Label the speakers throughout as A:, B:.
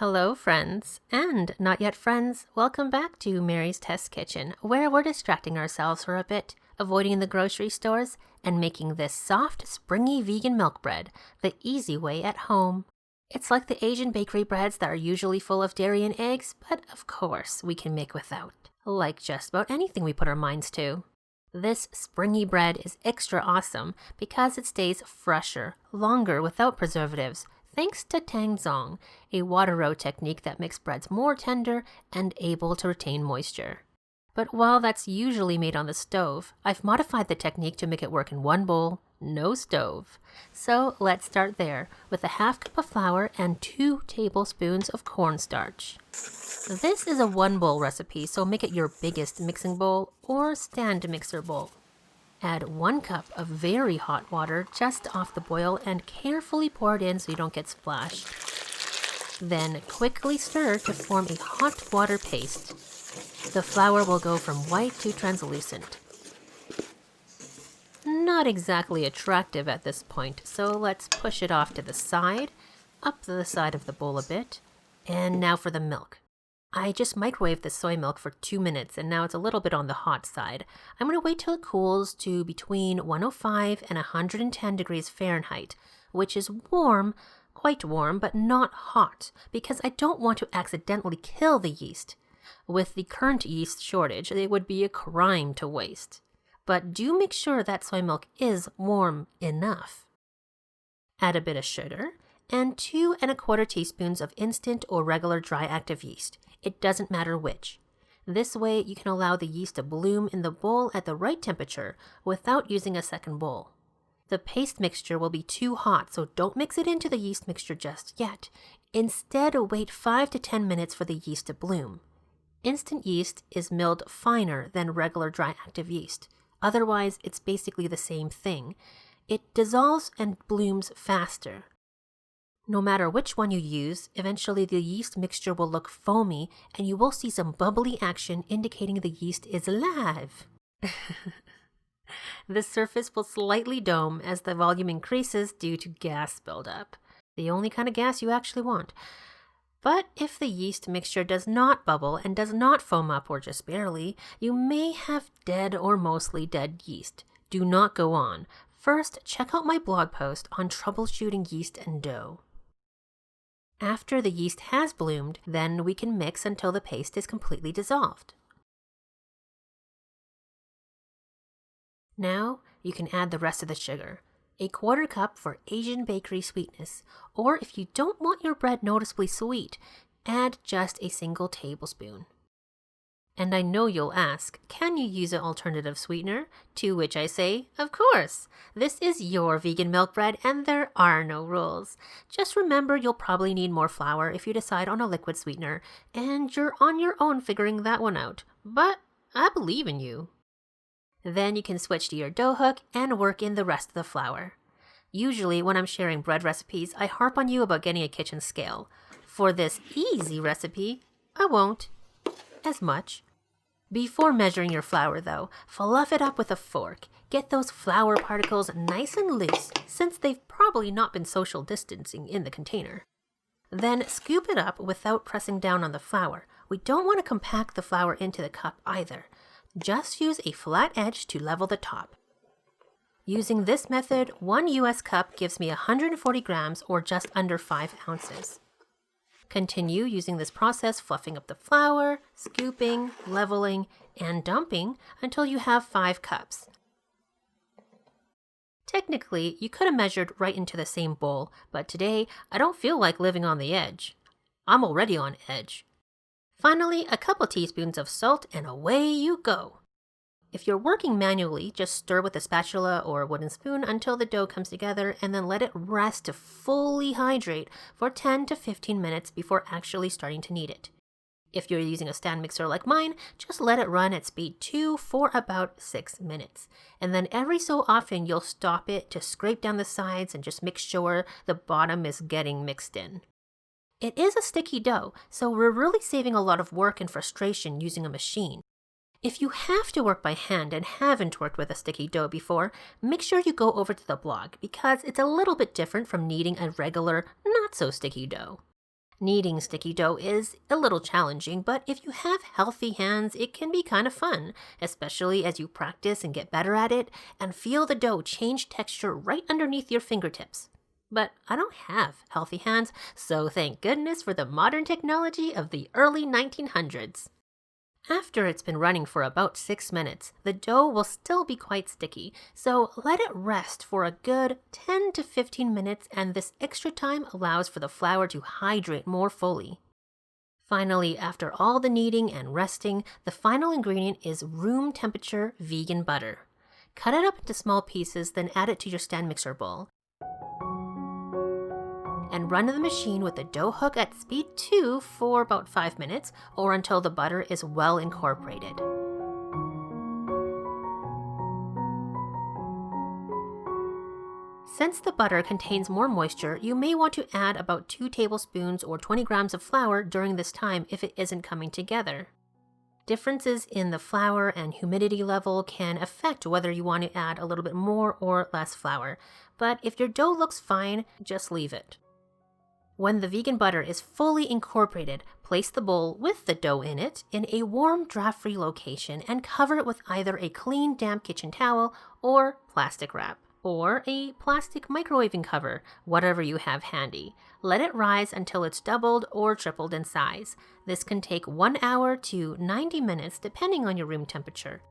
A: Hello, friends, and not yet friends. Welcome back to Mary's Test Kitchen, where we're distracting ourselves for a bit, avoiding the grocery stores, and making this soft, springy vegan milk bread the easy way at home. It's like the Asian bakery breads that are usually full of dairy and eggs, but of course we can make without, like just about anything we put our minds to. This springy bread is extra awesome because it stays fresher, longer without preservatives, thanks to tangzhong, a water row technique that makes breads more tender and able to retain moisture. But while that's usually made on the stove, I've modified the technique to make it work in one bowl, no stove. So let's start there with a half cup of flour and 2 tablespoons of cornstarch. This is a 1-bowl recipe, so make it your biggest mixing bowl or stand mixer bowl. Add 1 cup of very hot water just off the boil and carefully pour it in so you don't get splashed. Then quickly stir to form a hot water paste. The flour will go from white to translucent. Not exactly attractive at this point, so let's push it off to the side, up the side of the bowl a bit. And now for the milk. I just microwaved the soy milk for 2 minutes and now it's a little bit on the hot side. I'm going to wait till it cools to between 105 and 110 degrees Fahrenheit, which is warm, quite warm, but not hot, because I don't want to accidentally kill the yeast. With the current yeast shortage, it would be a crime to waste. But do make sure that soy milk is warm enough. Add a bit of sugar and 2 1/4 teaspoons of instant or regular dry active yeast. It doesn't matter which. This way you can allow the yeast to bloom in the bowl at the right temperature without using a second bowl. The paste mixture will be too hot, so don't mix it into the yeast mixture just yet. Instead, wait 5 to 10 minutes for the yeast to bloom. Instant yeast is milled finer than regular dry active yeast. Otherwise, it's basically the same thing. It dissolves and blooms faster. No matter which one you use, eventually the yeast mixture will look foamy and you will see some bubbly action indicating the yeast is alive. The surface will slightly dome as the volume increases due to gas buildup, the only kind of gas you actually want. But if the yeast mixture does not bubble and does not foam up or just barely, you may have dead or mostly dead yeast. Do not go on. First, check out my blog post on troubleshooting yeast and dough. After the yeast has bloomed, then we can mix until the paste is completely dissolved. Now you can add the rest of the sugar, a 1/4 cup for Asian bakery sweetness, or if you don't want your bread noticeably sweet, add just a single tablespoon. And I know you'll ask, can you use an alternative sweetener? To which I say, of course. This is your vegan milk bread and there are no rules. Just remember you'll probably need more flour if you decide on a liquid sweetener, and you're on your own figuring that one out. But I believe in you. Then you can switch to your dough hook and work in the rest of the flour. Usually when I'm sharing bread recipes, I harp on you about getting a kitchen scale. For this easy recipe, I won't as much. Before measuring your flour though, fluff it up with a fork. Get those flour particles nice and loose since they've probably not been social distancing in the container. Then scoop it up without pressing down on the flour. We don't want to compact the flour into the cup either. Just use a flat edge to level the top. Using this method, 1 US cup gives me 140 grams or just under 5 ounces. Continue using this process, fluffing up the flour, scooping, leveling, and dumping until you have 5 cups. Technically, you could have measured right into the same bowl, but today I don't feel like living on the edge. I'm already on edge. Finally, a couple teaspoons of salt and away you go. If you're working manually, just stir with a spatula or a wooden spoon until the dough comes together and then let it rest to fully hydrate for 10 to 15 minutes before actually starting to knead it. If you're using a stand mixer like mine, just let it run at speed 2 for about 6 minutes. And then every so often you'll stop it to scrape down the sides and just make sure the bottom is getting mixed in. It is a sticky dough, so we're really saving a lot of work and frustration using a machine. If you have to work by hand and haven't worked with a sticky dough before, make sure you go over to the blog because it's a little bit different from kneading a regular, not so sticky dough. Kneading sticky dough is a little challenging, but if you have healthy hands, it can be kind of fun, especially as you practice and get better at it and feel the dough change texture right underneath your fingertips. But I don't have healthy hands, so thank goodness for the modern technology of the early 1900s. After it's been running for about 6 minutes, the dough will still be quite sticky, so let it rest for a good 10 to 15 minutes, and this extra time allows for the flour to hydrate more fully. Finally, after all the kneading and resting, the final ingredient is room temperature vegan butter. Cut it up into small pieces, then add it to your stand mixer bowl. And run the machine with the dough hook at speed 2 for about 5 minutes or until the butter is well incorporated. Since the butter contains more moisture, you may want to add about 2 tablespoons or 20 grams of flour during this time if it isn't coming together. Differences in the flour and humidity level can affect whether you want to add a little bit more or less flour, but if your dough looks fine, just leave it. When the vegan butter is fully incorporated, place the bowl with the dough in it in a warm, draft-free location and cover it with either a clean, damp kitchen towel or plastic wrap, or a plastic microwaving cover, whatever you have handy. Let it rise until it's doubled or tripled in size. This can take 1 hour to 90 minutes depending on your room temperature.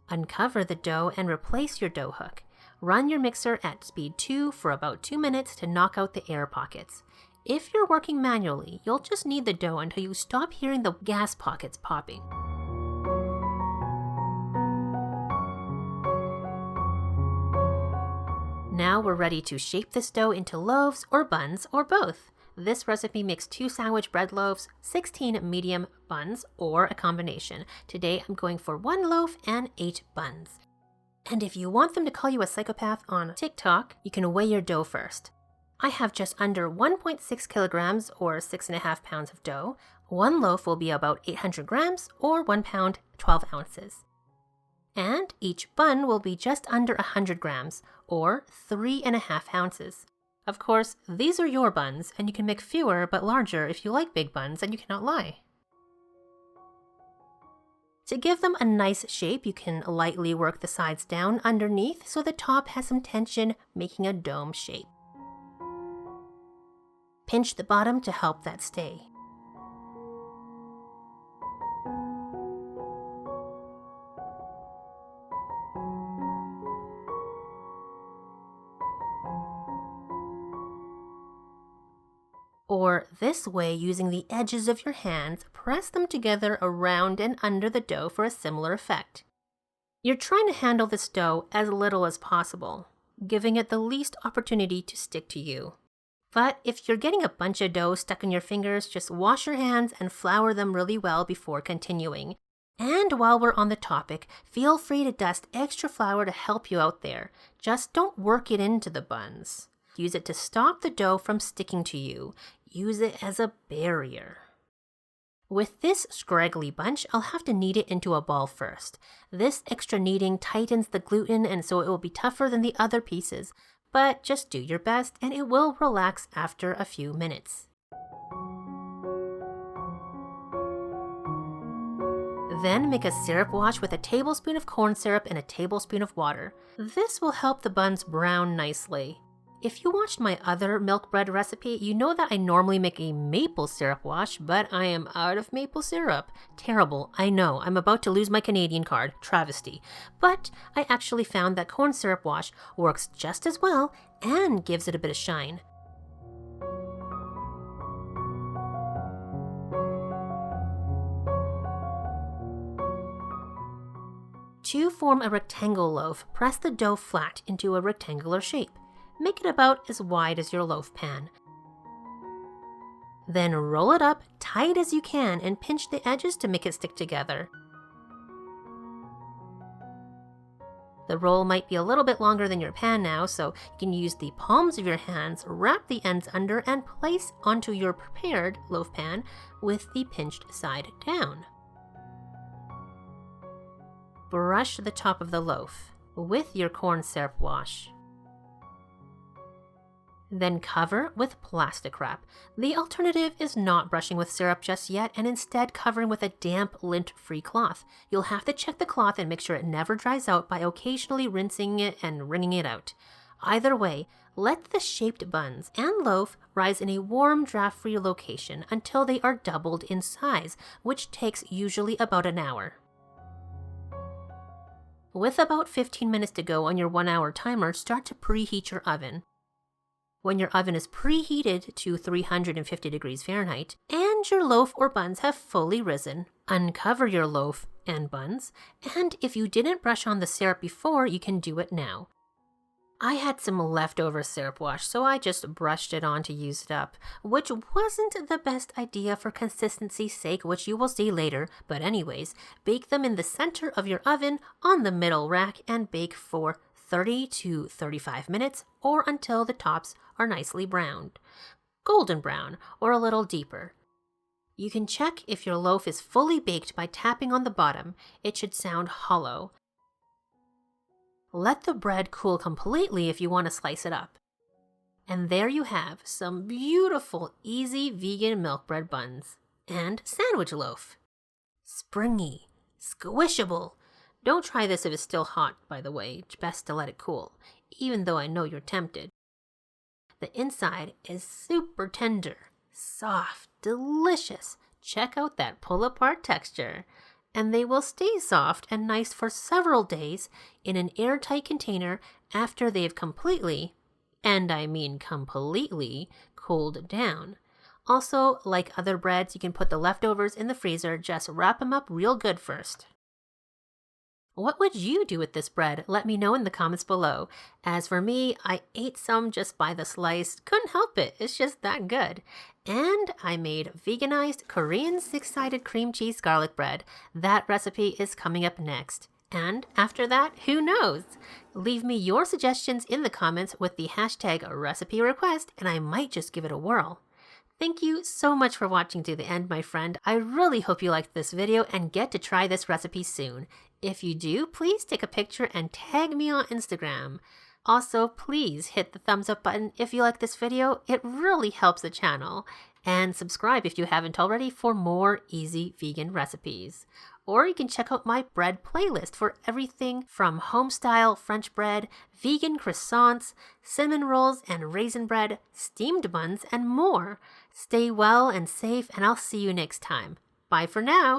A: Uncover the dough and replace your dough hook. Run your mixer at speed 2 for about 2 minutes to knock out the air pockets. If you're working manually, you'll just knead the dough until you stop hearing the gas pockets popping. Now we're ready to shape this dough into loaves or buns or both. This recipe makes 2 sandwich bread loaves, 16 medium buns, or a combination. Today I'm going for 1 loaf and 8 buns. And if you want them to call you a psychopath on TikTok, you can weigh your dough first. I have just under 1.6 kilograms or 6.5 pounds of dough. 1 loaf will be about 800 grams or 1 pound, 12 ounces. And each bun will be just under 100 grams or 3.5 ounces. Of course, these are your buns, and you can make fewer but larger if you like big buns and you cannot lie. To give them a nice shape, you can lightly work the sides down underneath so the top has some tension, making a dome shape. Pinch the bottom to help that stay. Or this way, using the edges of your hands, press them together around and under the dough for a similar effect. You're trying to handle this dough as little as possible, giving it the least opportunity to stick to you. But if you're getting a bunch of dough stuck in your fingers, just wash your hands and flour them really well before continuing. And while we're on the topic, feel free to dust extra flour to help you out there. Just don't work it into the buns. Use it to stop the dough from sticking to you. Use it as a barrier. With this scraggly bunch, I'll have to knead it into a ball first. This extra kneading tightens the gluten, and so it will be tougher than the other pieces. But just do your best and it will relax after a few minutes. Then make a syrup wash with a tablespoon of corn syrup and a tablespoon of water. This will help the buns brown nicely. If you watched my other milk bread recipe, you know that I normally make a maple syrup wash, but I am out of maple syrup. Terrible, I know, I'm about to lose my Canadian card, travesty. But I actually found that corn syrup wash works just as well and gives it a bit of shine. To form a rectangle loaf, press the dough flat into a rectangular shape. Make it about as wide as your loaf pan. Then roll it up tight as you can and pinch the edges to make it stick together. The roll might be a little bit longer than your pan now, so you can use the palms of your hands, wrap the ends under, and place onto your prepared loaf pan with the pinched side down. Brush the top of the loaf with your corn syrup wash. Then cover with plastic wrap. The alternative is not brushing with syrup just yet and instead covering with a damp, lint-free cloth. You'll have to check the cloth and make sure it never dries out by occasionally rinsing it and wringing it out. Either way, let the shaped buns and loaf rise in a warm, draft-free location until they are doubled in size, which takes usually about an hour. With about 15 minutes to go on your 1-hour timer, start to preheat your oven. When your oven is preheated to 350 degrees Fahrenheit and your loaf or buns have fully risen, uncover your loaf and buns, and if you didn't brush on the syrup before, you can do it now. I had some leftover syrup wash, so I just brushed it on to use it up, which wasn't the best idea for consistency's sake, which you will see later, but anyways, bake them in the center of your oven on the middle rack and bake for 30 to 35 minutes or until the tops are nicely browned, golden brown or a little deeper. You can check if your loaf is fully baked by tapping on the bottom. It should sound hollow. Let the bread cool completely if you want to slice it up. And there you have some beautiful, easy vegan milk bread buns and sandwich loaf. Springy, squishable. Don't try this if it's still hot, by the way. It's best to let it cool, even though I know you're tempted. The inside is super tender, soft, delicious. Check out that pull-apart texture. And they will stay soft and nice for several days in an airtight container after they've completely, and I mean completely, cooled down. Also, like other breads, you can put the leftovers in the freezer, just wrap them up real good first. What would you do with this bread? Let me know in the comments below. As for me, I ate some just by the slice. Couldn't help it. It's just that good. And I made veganized Korean 6-sided cream cheese garlic bread. That recipe is coming up next. And after that, who knows? Leave me your suggestions in the comments with the hashtag recipe request, and I might just give it a whirl. Thank you so much for watching to the end, my friend. I really hope you liked this video and get to try this recipe soon. If you do, please take a picture and tag me on Instagram. Also, please hit the thumbs up button if you like this video. It really helps the channel. And subscribe if you haven't already for more easy vegan recipes. Or you can check out my bread playlist for everything from home-style French bread, vegan croissants, cinnamon rolls and raisin bread, steamed buns, and more. Stay well and safe, and I'll see you next time. Bye for now.